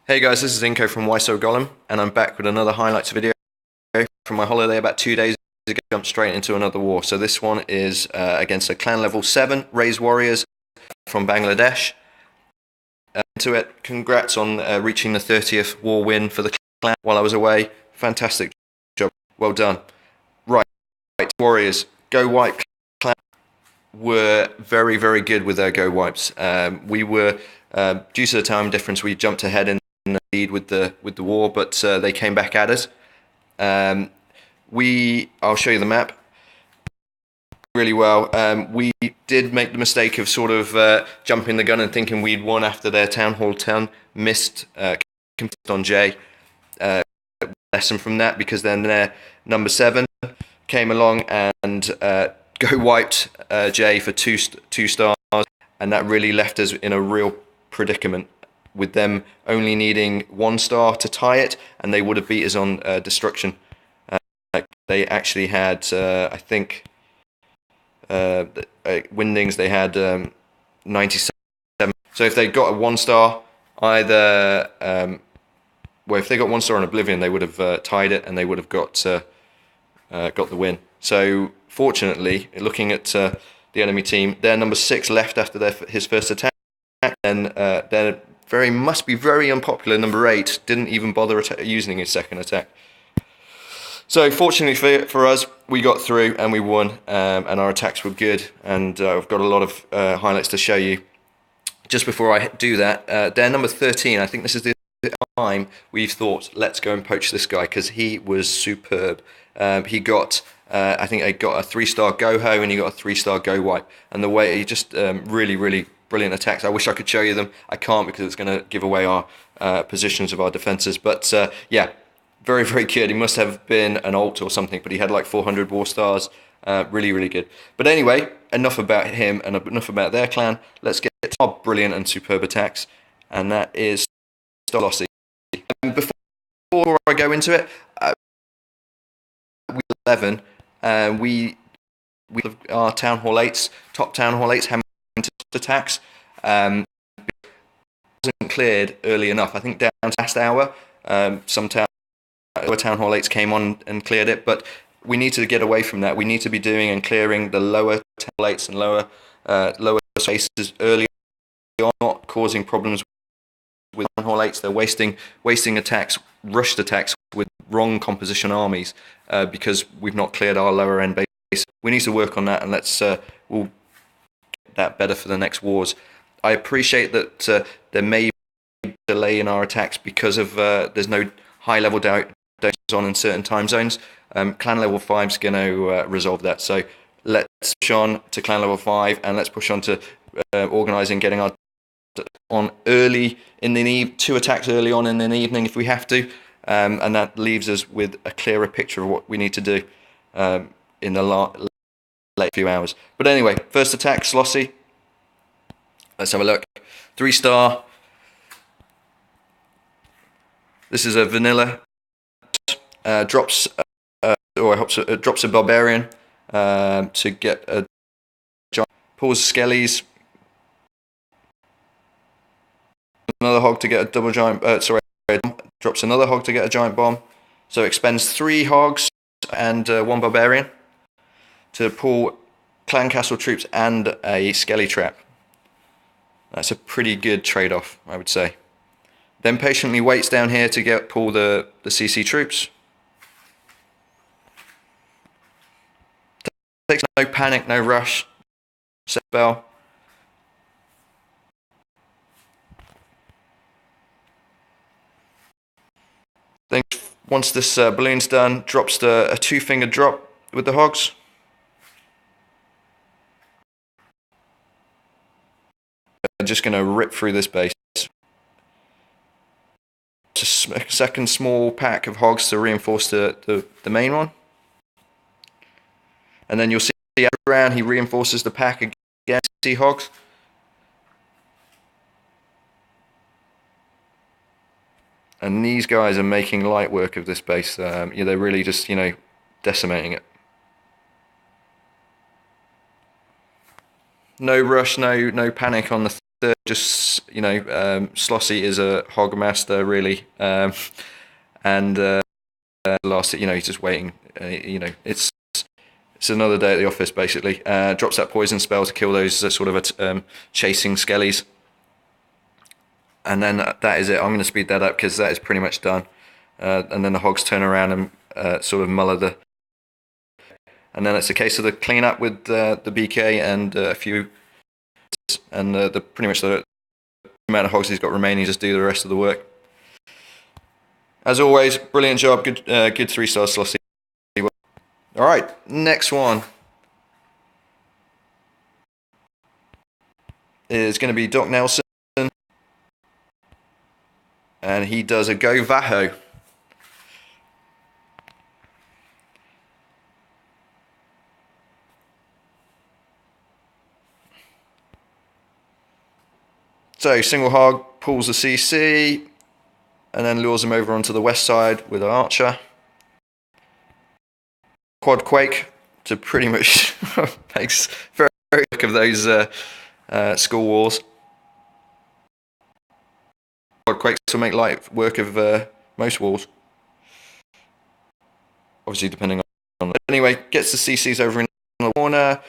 Hey guys, this is Inko from YSO Golem, and I'm back with another highlights video from my holiday about 2 days ago. Jumped straight into another war. So this one is against a clan level 7 Raised Warriors from Bangladesh. Into it, congrats on reaching the 30th war win for the clan while I was away. Fantastic job, well done. Right, Warriors, Go White clan were very good with their Go Wipes. We were, due to the time difference, we jumped ahead in the lead with the war, but they came back at us. I'll show you the map really well. We did make the mistake of sort of jumping the gun and thinking we'd won after their Town Hall 10 missed on J. Lesson from that, because then their number 7 came along and Go wiped J for two stars, and that really left us in a real predicament, with them only needing 1 star to tie it, and they would have beat us on destruction. They actually had, I think, windings, they had 97. So if they got a 1 star, either, well, if they got 1 star on Oblivion, they would have tied it, and they would have got the win. So fortunately, looking at the enemy team, their number 6 left after his first attack, and their must be very unpopular number 8 didn't even bother using his second attack. So fortunately for us, we got through and we won, and our attacks were good, and I've got a lot of highlights to show you. Just before I do that, their number 13, I think this is the time we've thought, let's go and poach this guy, because he was superb. He got, I think he got a 3-star Go Ho, and he got a 3-star Go Wipe, and the way he just really brilliant attacks. I wish I could show you them. I can't, because it's going to give away our positions of our defenses, but yeah, very good. He must have been an alt or something, but he had like 400 war stars. Really good. But anyway, enough about him and enough about their clan. Let's get to our brilliant and superb attacks, and that is Slossy. Before I go into it, we 11, we our Town Hall 8s, top Town Hall 8s, having attacks. Wasn't cleared early enough. I think down to last hour, some Town Hall 8s came on and cleared it, but we need to get away from that. We need to be doing and clearing the lower Town Hall 8s and lower spaces early on, not causing problems with Town Hall 8s. They're wasting attacks, rushed attacks with wrong composition armies, because we've not cleared our lower end base. We need to work on that, and we'll get that better for the next wars. I appreciate that there may be a delay in our attacks because of there's no high level down on in certain time zones. Clan level 5 is going to resolve that. So let's push on to clan level 5, and let's push on to organising, getting our on early in the evening, 2 attacks early on in the evening if we have to, and that leaves us with a clearer picture of what we need to do in the late few hours. But anyway, first attack, Slossy. Let's have a look. 3-star. This is a vanilla. Drops a barbarian to get a giant. Pulls skellies. Another hog to get a double giant. Drops another hog to get a giant bomb. So expends 3 hogs and 1 barbarian to pull clan castle troops and a skelly trap. That's a pretty good trade-off, I would say. Then patiently waits down here to pull the CC troops. Takes no panic, no rush. Set spell. Then once this balloon's done, drops a 2-finger drop with the hogs. I'm just going to rip through this base. Just a second small pack of hogs to reinforce the main one. And then you'll see around, he reinforces the pack again, see hogs. And these guys are making light work of this base. Yeah, they're really just, decimating it. No rush, no panic on the just, you know, Slossy is a hog master, really. And last, you know, he's just waiting. You know, it's another day at the office, basically. Drops that poison spell to kill those sort of chasing skellies. And then that is it. I'm going to speed that up because that is pretty much done. And then the hogs turn around and sort of muller the... And then it's a case of the clean up with the BK and a few... And pretty much the amount of hogs he's got remaining, just do the rest of the work. As always, brilliant job. Good 3-star Slossy. All right, next one is going to be Doc Nelson. And he does a Go Vaho. So single hog pulls the CC and then lures him over onto the west side with an archer. Quad Quake to pretty much makes very look of those school walls. Quad Quakes will make light work of most walls. Obviously depending on... Anyway, gets the CCs over in the corner.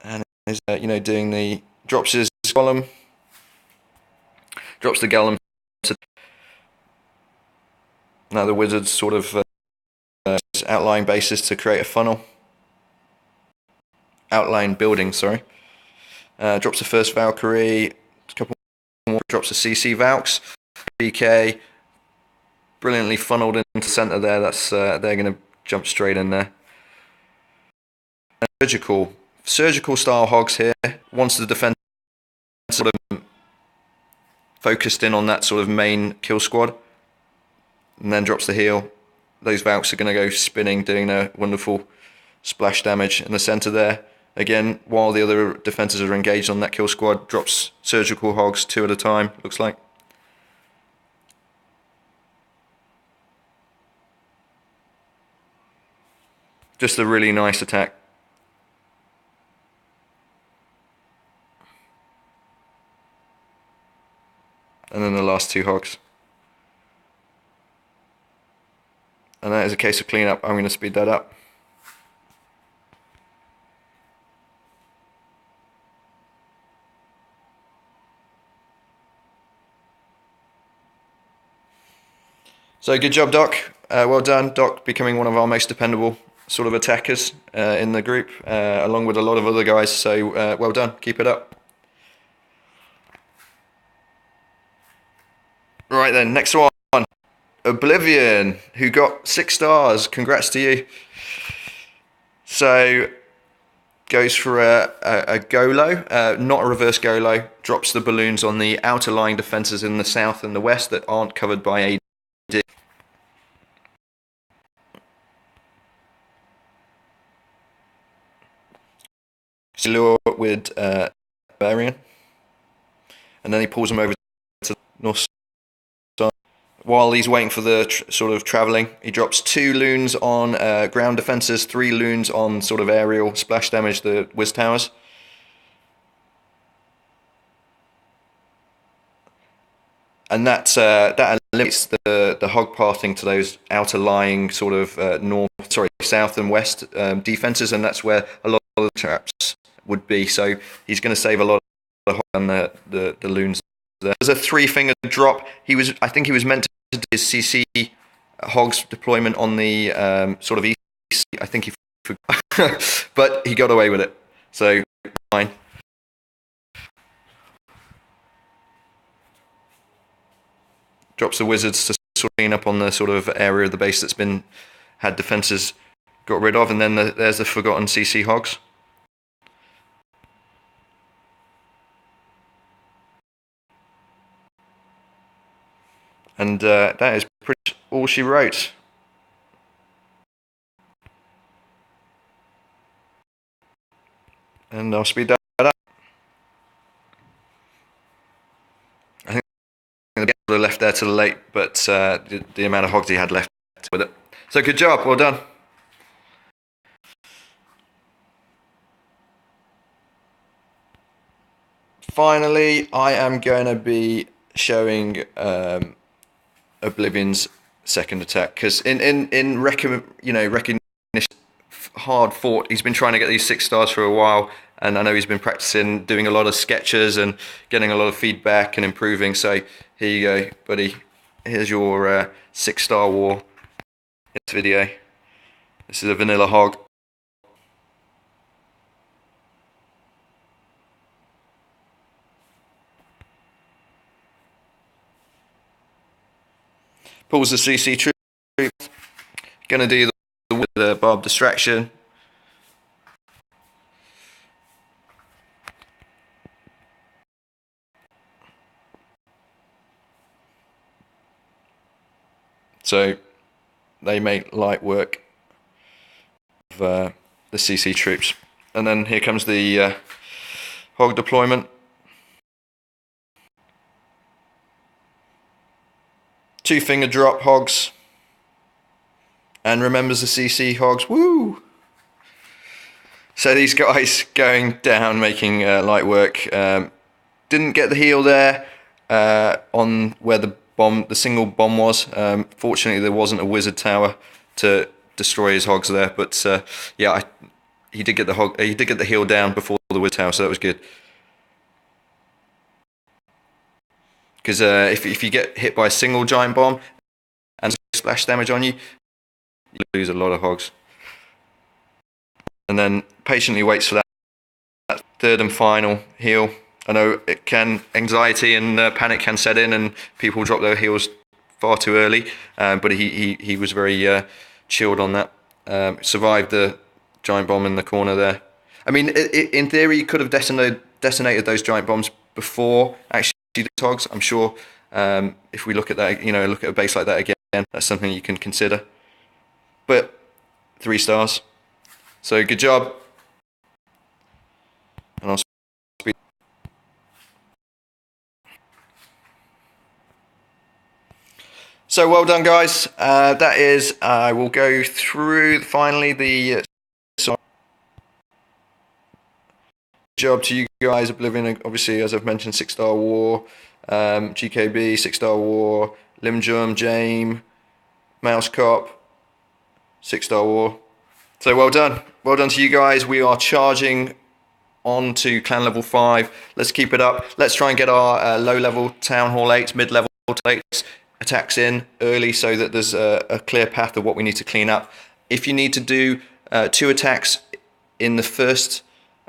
And is you know, doing the... Drops his golem. Drops the golem to... Now the wizard's sort of... outline bases to create a funnel. Outline building, sorry. Drops the first Valkyrie, a couple more, drops the CC Valks. BK, brilliantly funneled into the centre there, that's they're going to jump straight in there. Surgical style hogs here, once the defence sort of focused in on that sort of main kill squad, and then drops the heal. Those Valks are going to go spinning, doing their wonderful splash damage in the centre there. Again, while the other defenders are engaged on that kill squad, drops surgical hogs 2 at a time, looks like. Just a really nice attack. And then the last 2 hogs. And that is a case of cleanup. I'm going to speed that up. So good job, Doc. Well done, Doc, becoming one of our most dependable sort of attackers in the group, along with a lot of other guys. So well done. Keep it up. Right then, next one. Oblivion, who got 6 stars. Congrats to you. So goes for a Golo, not a reverse Golo. Drops the balloons on the outer lying defences in the south and the west that aren't covered by AD. Lure with Barbarian, and then he pulls him over to the north side. While he's waiting for the sort of travelling, he drops 2 loons on ground defences, 3 loons on sort of aerial splash damage, the Wiz Towers. And that eliminates the hog pathing to those outer lying sort of south and west defences, and that's where a lot of the traps would be. So he's going to save a lot of hog on the loons there. There's a 3-finger drop. I think he was meant to do his CC hogs deployment on the sort of east. I think he forgot, but he got away with it. So fine. Drops the wizards to sort of clean up on the sort of area of the base that's had defences got rid of, and then there's the forgotten CC hogs. And that is pretty much all she wrote. And I'll speed that up. I think the game would have left there to the late, but the amount of hogs he had left with it. So good job, well done. finally, I am going to be showing Oblivion's second attack, because in recognition, hard fought. He's been trying to get these 6 stars for a while, and I know he's been practicing, doing a lot of sketches and getting a lot of feedback and improving. So here you go, buddy. Here's your 6-star war in this video. This is a vanilla hog. Pulls the CC troop. Gonna do the barb distraction. So they make light work of the CC troops. And then here comes the hog deployment. 2-finger drop hogs. And remembers the CC hogs. Woo! So these guys going down, making light work. Didn't get the heal there on where the single bomb was. Fortunately, there wasn't a wizard tower to destroy his hogs there. But yeah, he did get the heal down before the wizard tower, so that was good. Because if you get hit by a single giant bomb and splash damage on you, you lose a lot of hogs. And then patiently waits for that third and final heal. I know anxiety and panic can set in, and people drop their heals far too early. But he was very chilled on that. Survived the giant bomb in the corner there. I mean, in theory, you could have detonated those giant bombs before actually the hogs. I'm sure if we look at that, look at a base like that again, that's something you can consider. But 3 stars. So good job. And I'll speak. So well done, guys. That is, I will go through finally the job to you guys. Oblivion, obviously, as I've mentioned, 6-star war, GKB, 6-star war, Limjum, Jame, Mouse Cop, 6-star war. So well done. Well done to you guys. We are charging on to clan level 5. Let's keep it up. Let's try and get our low level town hall 8s, mid level 8s attacks in early, so that there's a clear path of what we need to clean up. If you need to do 2 attacks in the first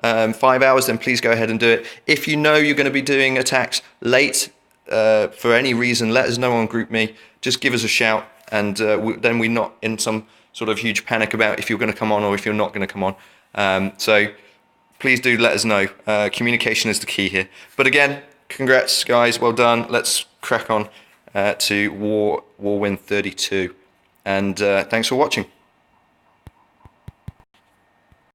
5 hours, then please go ahead and do it. If you know you're going to be doing attacks late for any reason, let us know on GroupMe. Just give us a shout, and then we're not in some sort of huge panic about if you're going to come on or if you're not going to come on. So please do let us know. Communication is the key here. But again, congrats guys, well done. Let's crack on to War Win 32. And thanks for watching.